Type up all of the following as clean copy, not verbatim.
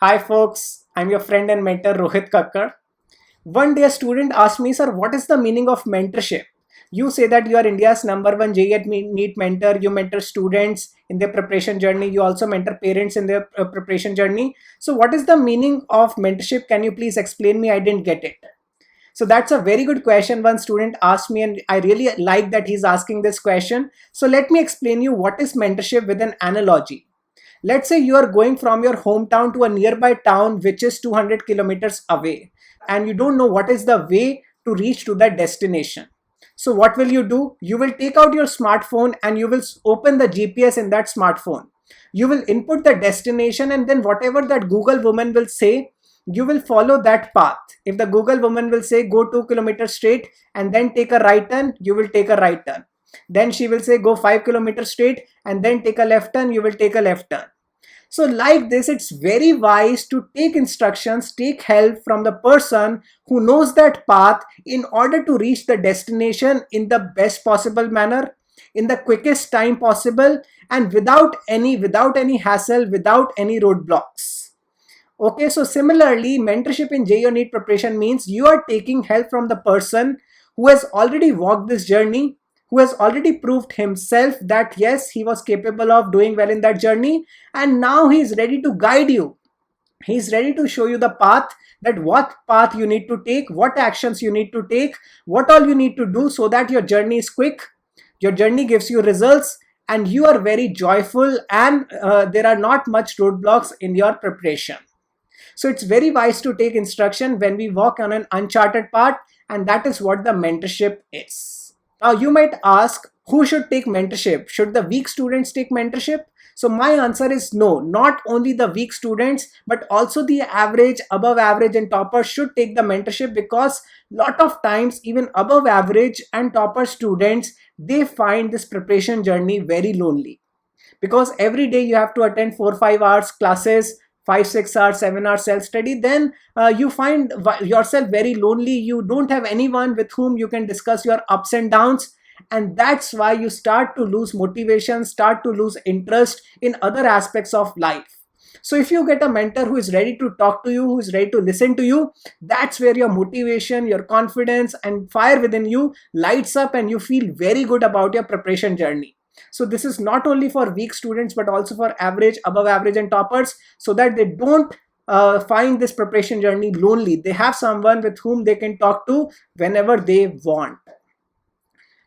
Hi folks, I'm your friend and mentor Rohit Kakkar. One day a student asked me, sir, what is the meaning of mentorship? You say that you are India's number one JET NEET mentor. You mentor students in their preparation journey. You also mentor parents in their preparation journey. So what is the meaning of mentorship? Can you please explain me? I didn't get it. So that's a very good question one student asked me, and I really like that he's asking this question. So let me explain you what is mentorship with an analogy. Let's say you are going from your hometown to a nearby town which is 200 kilometers away, and you don't know what is the way to reach to that destination. So what will you do? You will take out your smartphone and you will open the GPS in that smartphone. You will input the destination, and then whatever that Google woman will say, you will follow that path. If the Google woman will say go 2 kilometers straight and then take a right turn, you will take a right turn. Then she will say go 5 kilometers straight and then take a left turn, you will take a left turn. So like this, it's very wise to take instructions, take help from the person who knows that path in order to reach the destination in the best possible manner, in the quickest time possible, and without any hassle, without any roadblocks. Okay, so similarly, mentorship in JEE NEET preparation means you are taking help from the person who has already walked this journey, who has already proved himself that yes, he was capable of doing well in that journey, and now he is ready to guide you. He is ready to show you the path, that what path you need to take, what actions you need to take, what all you need to do so that your journey is quick, your journey gives you results, and you are very joyful, and there are not much roadblocks in your preparation. So it's very wise to take instruction when we walk on an uncharted path, and that is what the mentorship is. Now you might ask, who should take mentorship? Should the weak students take mentorship? So my answer is no, not only the weak students, but also the average, above average and toppers should take the mentorship, because lot of times even above average and topper students, they find this preparation journey very lonely, because every day you have to attend 4 5 hours classes, 5 6 hours 7 hours self study. Then you find yourself very lonely. You don't have anyone with whom you can discuss your ups and downs, and that's why you start to lose motivation, start to lose interest in other aspects of life. So if you get a mentor who is ready to talk to you, who is ready to listen to you, that's where your motivation, your confidence and fire within you lights up, and you feel very good about your preparation journey. So this is not only for weak students, but also for average, above average and toppers, so that they don't find this preparation journey lonely. They have someone with whom they can talk to whenever they want.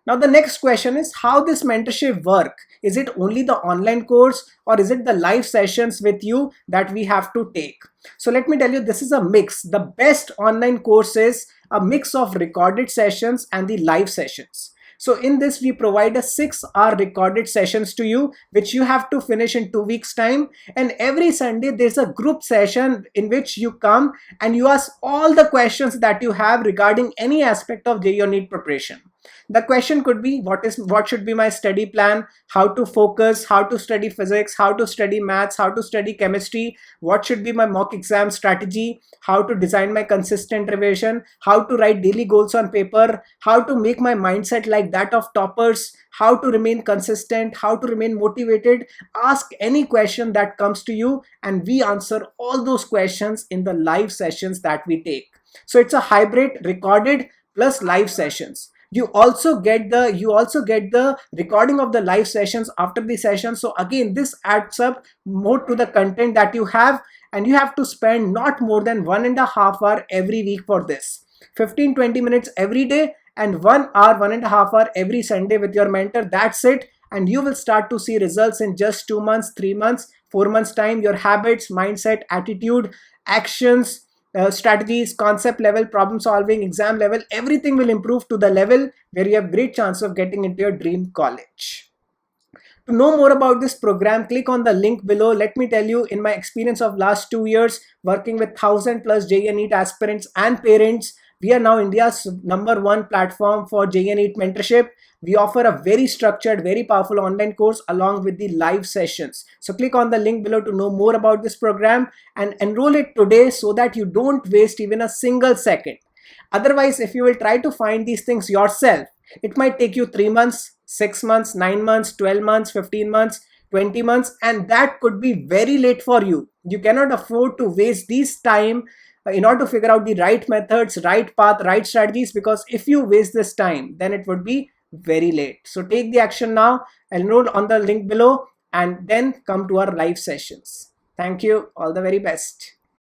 Now the next question is how this mentorship work. Is it only the online course, or is it the live sessions with you that we have to take? So let me tell you, this is a mix. The best online course is a mix of recorded sessions and the live sessions. So in this, we provide a 6 hour recorded sessions to you, which you have to finish in 2 weeks time. And every Sunday, there's a group session in which you come and you ask all the questions that you have regarding any aspect of JEE NEET preparation. The question could be, what should be my study plan, how to focus, how to study physics, how to study maths, how to study chemistry, what should be my mock exam strategy, how to design my consistent revision, how to write daily goals on paper, how to make my mindset like that of toppers, how to remain consistent, how to remain motivated. Ask any question that comes to you, and we answer all those questions in the live sessions that we take. So it's a hybrid, recorded plus live sessions. You also get the recording of the live sessions after the session. So again, this adds up more to the content that you have, and you have to spend not more than 1.5 hours every week for this. 15 20 minutes every day, and 1 hour, 1.5 hours every Sunday with your mentor. That's it. And you will start to see results in just 2 months, 3 months, 4 months time. Your habits, mindset, attitude, actions, strategies, concept level, problem solving, exam level, everything will improve to the level where you have great chance of getting into your dream college. To know more about this program, click on the link below. Let me tell you, in my experience of last 2 years working with 1,000+ JEE NEET aspirants and parents, we are now India's #1 platform for JEE NEET mentorship. We offer a very structured, very powerful online course along with the live sessions. So click on the link below to know more about this program and enroll it today, so that you don't waste even a single second. Otherwise, if you will try to find these things yourself, it might take you 3 months, 6 months, 9 months, 12 months, 15 months 20 months, and that could be very late for you. You cannot afford to waste this time in order to figure out the right methods, right path, right strategies, because if you waste this time, then it would be very late. So take the action now, enroll on the link below, and then come to our live sessions. Thank you. All the very best.